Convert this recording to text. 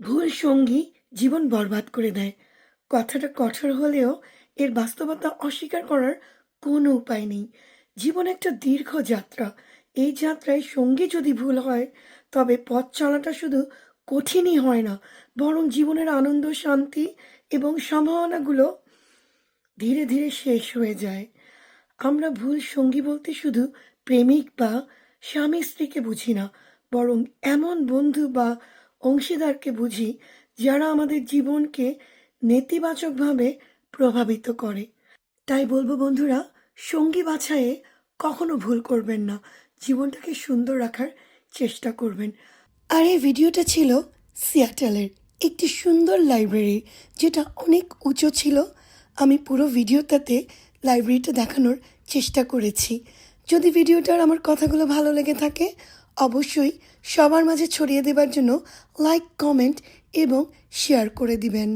ভুল সঙ্গী জীবন বরবাদ করে দেয়। কথাটা কঠোর হলেও এর বাস্তবতা অস্বীকার করার কোনো উপায় নেই। জীবন একটা দীর্ঘ যাত্রা। এই যাত্রায় সঙ্গী যদি ভুল হয়, তবে পথ চলাটা শুধু কঠিনই হয় না, বরং জীবনের আনন্দ, শান্তি এবং সম্ভাবনাগুলো ধীরে ধীরে শেষ হয়ে যায়। আমরা ভুল সঙ্গী বলতে শুধু প্রেমিক বা স্বামী স্ত্রীকে বুঝি না, বরং এমন বন্ধু বা অংশীদারকে বুঝি যারা আমাদের জীবনকে নেতিবাচকভাবে প্রভাবিত করে। তাই বলবো বন্ধুরা, সঙ্গী বাছাইয়ে কখনো ভুল করবেন না, জীবনটাকে সুন্দর রাখার চেষ্টা করবেন। আর এই ভিডিওটা ছিল সিয়াটেলের একটি সুন্দর লাইব্রেরি, যেটা অনেক উঁচু ছিল। আমি পুরো ভিডিওটাতে লাইব্রেরিটা দেখানোর চেষ্টা করেছি। যদি ভিডিওটার আমার কথাগুলো ভালো লেগে থাকে, অবশ্যই সবার মাঝে ছড়িয়ে দেবার জন্য লাইক, কমেন্ট এবং শেয়ার করে দিবেন।